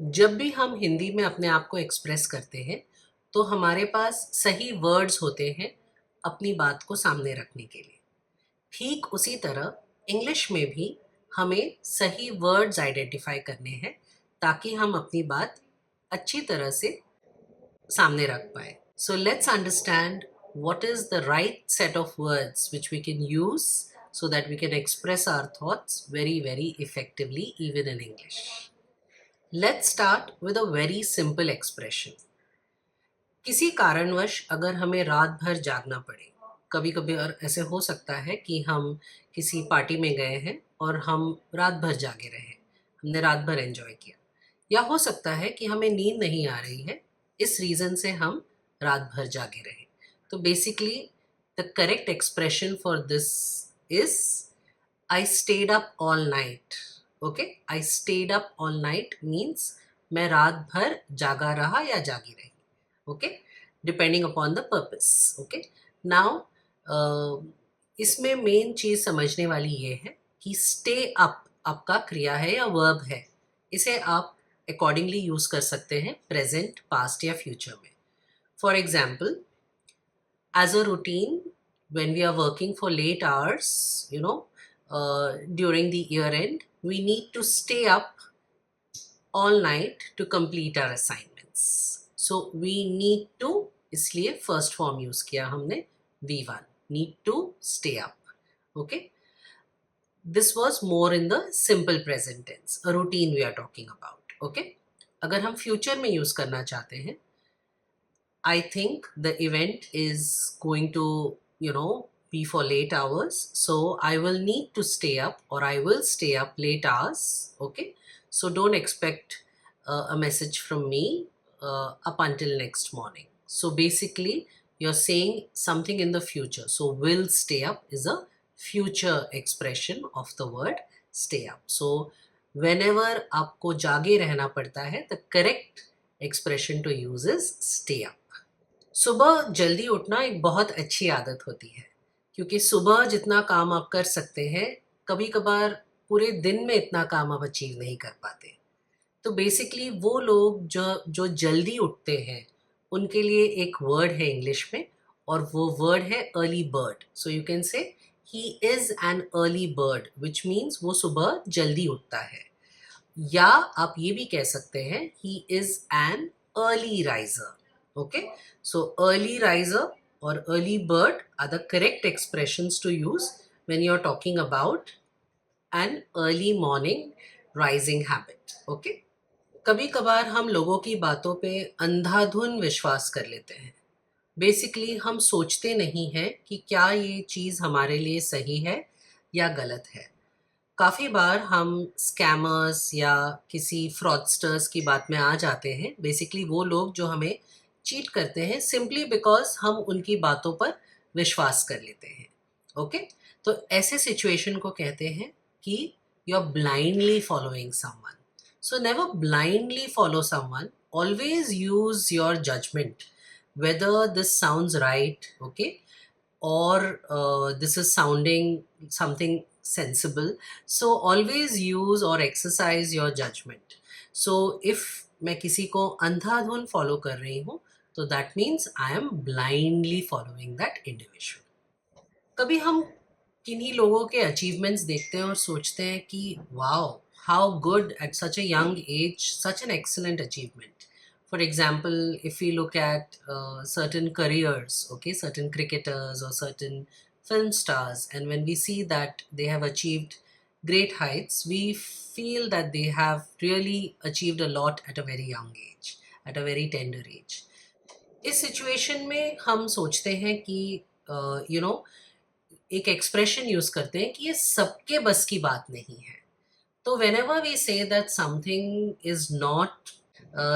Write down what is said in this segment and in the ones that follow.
जब भी हम हिंदी में अपने आप को एक्सप्रेस करते हैं तो हमारे पास सही वर्ड्स होते हैं अपनी बात को सामने रखने के लिए। ठीक उसी तरह इंग्लिश में भी हमें सही वर्ड्स आइडेंटिफाई करने हैं ताकि हम अपनी बात अच्छी तरह से सामने रख पाए। So let's understand what is the right set of words which we can use so that we can express our thoughts very effectively even in English. Let's start with a very simple expression. किसी कारणवश अगर हमें रात भर जागना पड़े, कभी कभी और ऐसे हो सकता है कि हम किसी पार्टी में गए हैं और हम रात भर जागे रहे, हमने रात भर एंजॉय किया, या हो सकता है कि हमें नींद नहीं आ रही है, इस रीज़न से हम रात भर जागे रहे। तो basically the correct expression for this is I stayed up all night. Okay, I stayed up all night means मैं रात भर जागा रहा या जागी रही। Okay, depending upon the purpose. Okay, now इसमें मेन चीज समझने वाली ये है कि stay up आपका क्रिया है या वर्ब है, इसे आप अकॉर्डिंगली यूज कर सकते हैं प्रेजेंट, पास्ट या फ्यूचर में। For example, as a routine, when we are working for late hours, during the year end, we need to stay up all night to complete our assignments. So we need to, इसलिए first form use किया हमने V1, need to stay up. Okay, this was more in the simple present tense, a routine we are talking about. Okay, अगर हम future में use करना चाहते हैं, I think the event is going to, be for late hours. So I will need to stay up, or I will stay up late hours. Okay. So don't expect a message from me up until next morning. So basically, you're saying something in the future. So will stay up is a future expression of the word stay up. So whenever आपको जागे रहना पड़ता है, the correct expression to use is stay up. सुबह जल्दी उठना एक बहुत अच्छी आदत होती है, क्योंकि सुबह जितना काम आप कर सकते हैं, कभी कभार पूरे दिन में इतना काम आप अचीव नहीं कर पाते। तो बेसिकली वो लोग जो जो जल्दी उठते हैं, उनके लिए एक वर्ड है इंग्लिश में, और वो वर्ड है early bird. So you can say he is an early bird, which means वो सुबह जल्दी उठता है। या आप ये भी कह सकते हैं he is an early riser. Okay, so early riser or early bird are the correct expressions to use when you're talking about an early morning rising habit. Okay, कभी कभार हम लोगों की बातों पे अंधाधुन विश्वास कर लेते हैं। बेसिकली हम सोचते नहीं हैं कि क्या ये चीज़ हमारे लिए सही है या गलत है। काफ़ी बार हम स्कैमर्स या किसी फ्रॉडस्टर्स की बात में आ जाते हैं। बेसिकली वो लोग जो हमें चीट करते हैं सिंपली बिकॉज हम उनकी बातों पर विश्वास कर लेते हैं। ओके, तो ऐसे सिचुएशन को कहते हैं कि you are blindly following someone. So never blindly follow someone, always use your judgement whether this sounds right, okay, or this is sounding something sensible. So always use or exercise your judgment. So if मैं किसी को अंधाधुन follow कर रही हूँ, तो that means I am blindly following that individual. कभी हम किन्हीं लोगों के अचीवमेंट्स देखते हैं और सोचते हैं कि wow, how good at such a young age, such an excellent achievement. For example, if we look at certain careers, okay, certain cricketers or certain film stars, and when we see that they have achieved great heights, we feel that they have really achieved a lot at a very young age, at a very tender age. इस situation में हम सोचते हैं कि एक expression use करते हैं कि ये सबके बस की बात नहीं है। तो whenever we say that something is not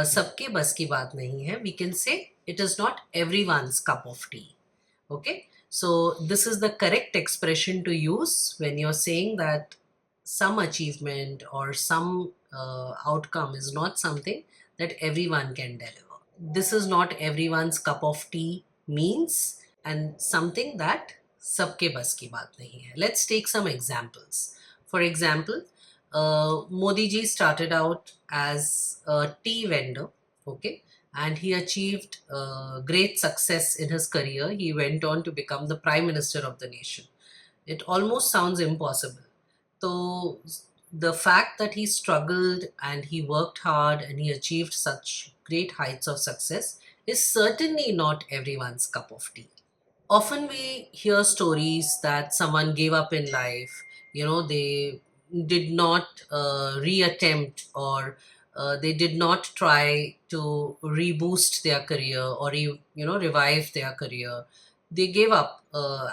सबके बस की बात नहीं है, we can say it is not everyone's cup of tea. Okay, so this is the correct expression to use when you're saying that some achievement or some outcome is not something that everyone can deliver. This is not everyone's cup of tea means, and something that सबके बस की बात नहीं है। Let's take some examples. For example, Modi ji started out as a tea vendor, okay, and he achieved great success in his career. He went on to become the Prime Minister of the nation. It almost sounds impossible. So, the fact that he struggled and he worked hard and he achieved such great heights of success is certainly not everyone's cup of tea. Often we hear stories that someone gave up in life, they did not reattempt, or they did not try to reboost their career, or revive their career. They gave up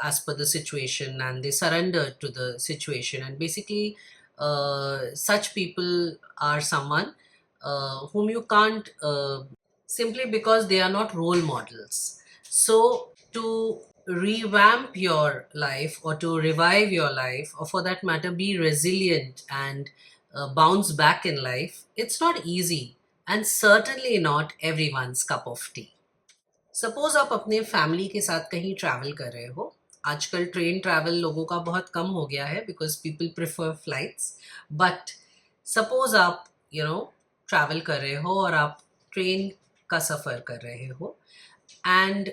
as per the situation, and they surrendered to the situation. And basically, such people are someone whom you can't, simply because they are not role models. So to revamp your life, or to revive your life, or for that matter be resilient and bounce back in life, it's not easy, and certainly not everyone's cup of tea. Suppose आप अपने family के साथ कहीं travel कर रहे हो. आजकल train travel लोगों का बहुत कम हो गया है because people prefer flights. But suppose आप ट्रैवल कर रहे हो और आप ट्रेन का सफ़र कर रहे हो. And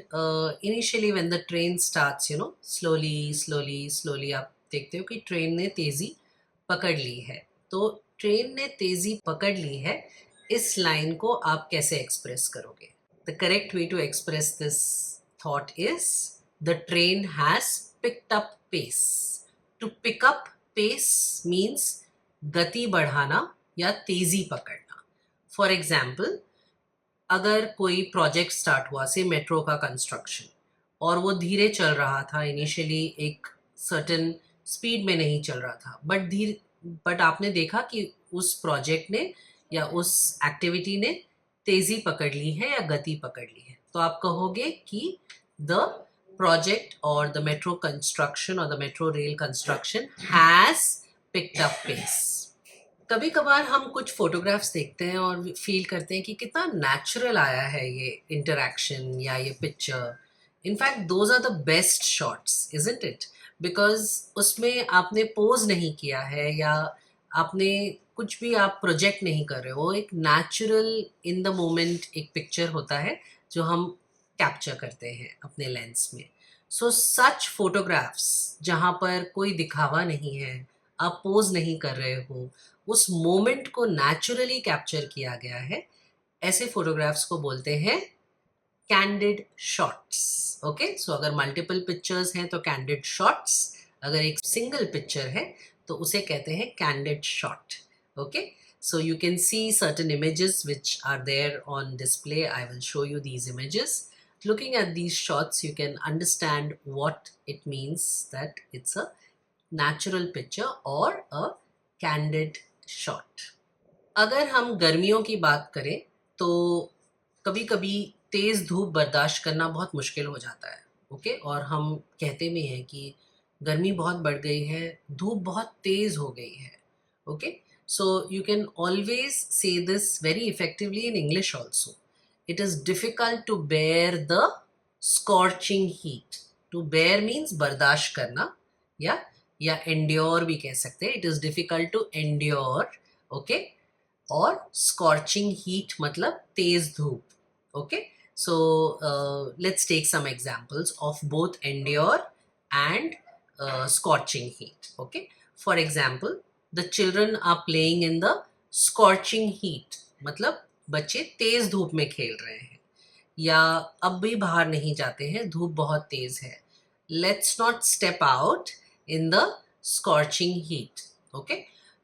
initially when the train starts, slowly आप देखते हो कि ट्रेन ने तेज़ी पकड़ ली है. तो ट्रेन ने तेज़ी पकड़ ली है, इस लाइन को आप कैसे एक्सप्रेस करोगे? The correct way to express this thought is, the train has picked up pace. To pick up pace means गति बढ़ाना या तेज़ी पकड़ना. For example, अगर कोई प्रोजेक्ट स्टार्ट हुआ, से मेट्रो का कंस्ट्रक्शन, और वो धीरे चल रहा था, इनिशियली एक सर्टेन स्पीड में नहीं चल रहा था, बट आपने देखा कि उस प्रोजेक्ट ने या उस एक्टिविटी ने तेज़ी पकड़ ली है या गति पकड़ ली है, तो आप कहोगे कि the project or the metro construction or the metro rail construction has picked up pace. कभी कभार हम कुछ फोटोग्राफ्स देखते हैं और फील करते हैं कि कितना नेचुरल आया है ये इंटरेक्शन या ये picture. In fact those are the best shots, isn't it? Because उसमें आपने पोज नहीं किया है, या आपने कुछ भी आप प्रोजेक्ट नहीं कर रहे हो. एक नेचुरल इन द मोमेंट एक पिक्चर होता है जो हम कैप्चर करते हैं अपने लेंस में. सो सच फोटोग्राफ्स जहाँ पर कोई दिखावा नहीं है, आप पोज नहीं कर रहे हो, उस मोमेंट को नेचुरली कैप्चर किया गया है, ऐसे फोटोग्राफ्स को बोलते हैं कैंडिड शॉट्स. ओके, सो अगर मल्टीपल पिक्चर्स हैं तो कैंडिड शॉट्स, अगर एक सिंगल पिक्चर है तो उसे कहते हैं candid shot. Okay, so you can see certain images which are there on display. I will show you these images. Looking at these shots, you can understand what it means that it's a natural picture or a candid shot. अगर हम गर्मियों की बात करें तो कभी कभी तेज़ धूप बर्दाश्त करना बहुत मुश्किल हो जाता है. ओके, और हम कहते भी हैं कि गर्मी बहुत बढ़ गई है, धूप बहुत तेज़ हो गई है. Okay, so you can always say this very effectively in English also. It is difficult to bear the scorching heat. To bear means बर्दाश्त करना, या endure भी कह सकते हैं. It is difficult to endure, okay? और scorching heat मतलब तेज धूप. Okay, so let's take some examples of both endure and scorching heat. Okay, for example, the children are playing in the scorching heat, मतलब बच्चे तेज धूप में खेल रहे हैं, या अब भी बाहर नहीं जाते हैं, धूप बहुत तेज है. Let's not step out in the scorching heat. Okay,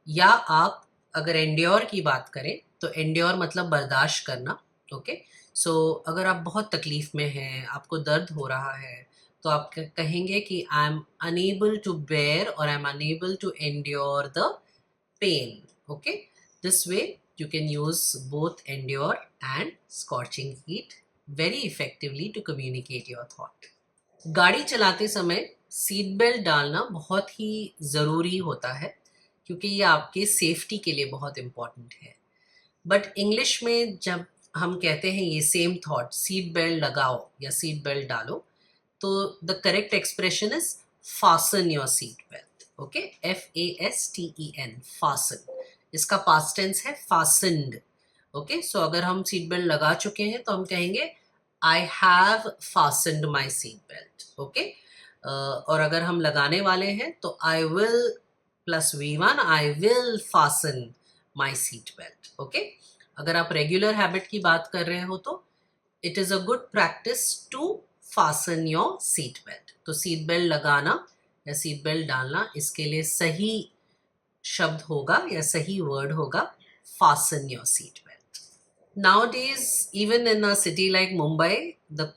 या आप अगर एंड्योर की बात करें तो एंड्योर मतलब बर्दाश्त करना. ओके, सो अगर आप बहुत तकलीफ में हैं, आपको दर्द हो रहा है, तो आप कहेंगे कि I am unable to bear और I am unable to endure the pain. Okay, this way you can use both endure and scorching heat very effectively to communicate your thought. गाड़ी चलाते समय सीट बेल्ट डालना बहुत ही ज़रूरी होता है, क्योंकि ये आपके सेफ्टी के लिए बहुत इम्पॉर्टेंट है. बट इंग्लिश में जब हम कहते हैं ये सेम थॉट, सीट बेल्ट लगाओ या सीट बेल्ट डालो, तो the correct expression is fasten your seat belt. Okay, FASTEN, fasten. इसका past tense है fastened. ओके, सो अगर हम सीट बेल्ट लगा चुके हैं तो हम कहेंगे I have fastened my seat belt. Okay, और अगर हम लगाने वाले हैं तो I will plus V1, I will fasten my seat belt. Okay, अगर आप रेगुलर हैबिट की बात कर रहे हो तो it is a good practice to fasten your seat belt. तो सीट बेल्ट लगाना या सीट बेल्ट डालना, इसके लिए सही शब्द होगा या सही वर्ड होगा fasten your seat belt. Nowadays, even in a city like Mumbai, the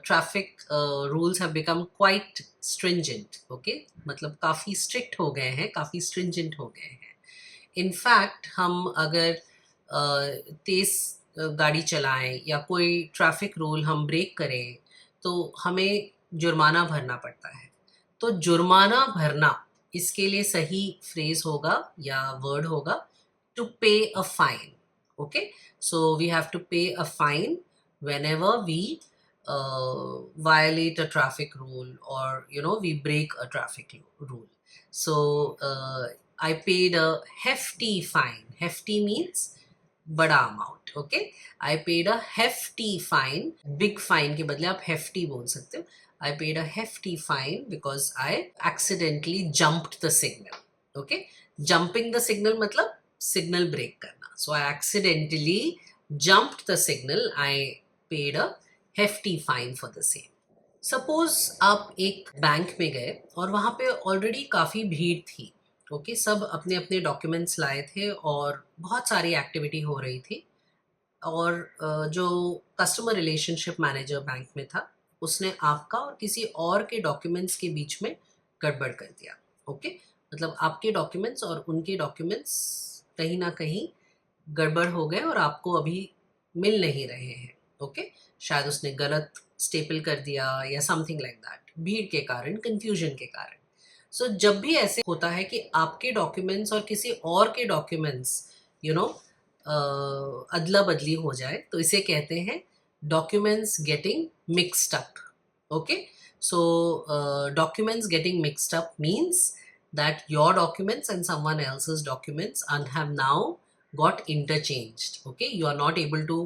traffic rules have become quite stringent. Okay, मतलब काफ़ी strict हो गए हैं, काफ़ी stringent हो गए हैं. In fact, हम अगर तेज़ गाड़ी चलाएं या कोई ट्रैफिक रूल हम ब्रेक करें तो हमें जुर्माना भरना पड़ता है. तो जुर्माना भरना, इसके लिए सही फ्रेज होगा या वर्ड होगा to pay a fine. Okay, so we have to pay a fine whenever we violate a traffic rule, or we break a traffic rule. So I paid a hefty fine. Hefty means बड़ा amount. Okay, I paid a hefty fine. Big fine के बदले आप hefty बोल सकते हो. I paid a hefty fine because I accidentally jumped the signal. Okay, jumping the signal मतलब signal break करना. So I accidentally jumped the signal. I paid a hefty fine for the same. Suppose आप एक bank में गए और वहाँ पे already काफ़ी भीड़ थी. ओके, सब अपने अपने डॉक्यूमेंट्स लाए थे और बहुत सारी एक्टिविटी हो रही थी. और जो कस्टमर रिलेशनशिप मैनेजर बैंक में था, उसने आपका और किसी और के डॉक्यूमेंट्स के बीच में गड़बड़ कर दिया. ओके, मतलब आपके डॉक्यूमेंट्स और उनके डॉक्यूमेंट्स कहीं ना कहीं गड़बड़ हो गए और आपको अभी मिल नहीं रहे हैं. ओके, शायद उसने गलत स्टेपल कर दिया या समथिंग लाइक दैट, भीड़ के कारण, कंफ्यूजन के कारण. सो जब भी ऐसे होता है कि आपके डॉक्यूमेंट्स और किसी और के डॉक्यूमेंट्स अदला बदली हो जाए, तो इसे कहते हैं documents getting mixed up. Okay, so documents getting mixed up means that your documents and someone else's documents and have now got interchanged. Okay, you are not able to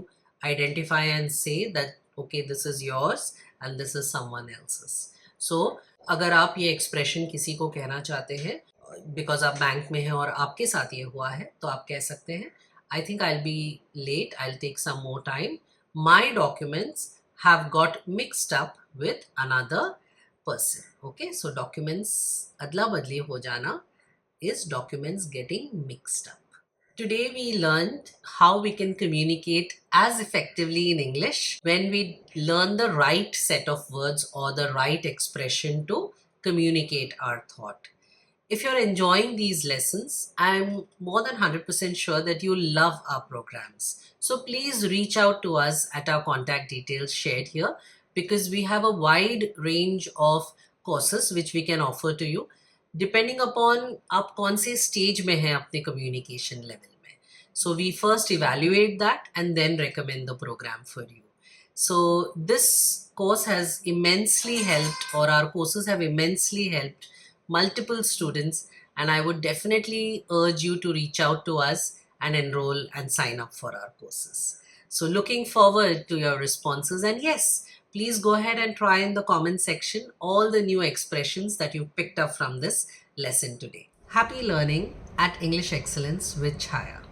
identify and say that okay, this is yours and this is someone else's. So अगर आप ये expression किसी को कहना चाहते हैं because आप bank में हैं और आपके साथ ये हुआ है, तो आप कह सकते हैं I think I be late, I will take some more time, my documents have got mixed up with another person. Okay, so documents adla badli ho jana is documents getting mixed up. Today we learned how we can communicate as effectively in English when we learn the right set of words or the right expression to communicate our thought. If you're enjoying these lessons, I'm more than 100% sure that you love our programs. So please reach out to us at our contact details shared here, because we have a wide range of courses which we can offer to you depending upon आप कौन से stage में हैं अपने communication level में. So we first evaluate that and then recommend the program for you. So this course has immensely helped, or our courses have immensely helped multiple students, and I would definitely urge you to reach out to us and enroll and sign up for our courses. So looking forward to your responses, and yes, please go ahead and try in the comment section all the new expressions that you picked up from this lesson today. Happy learning at English Excellence with Chaya.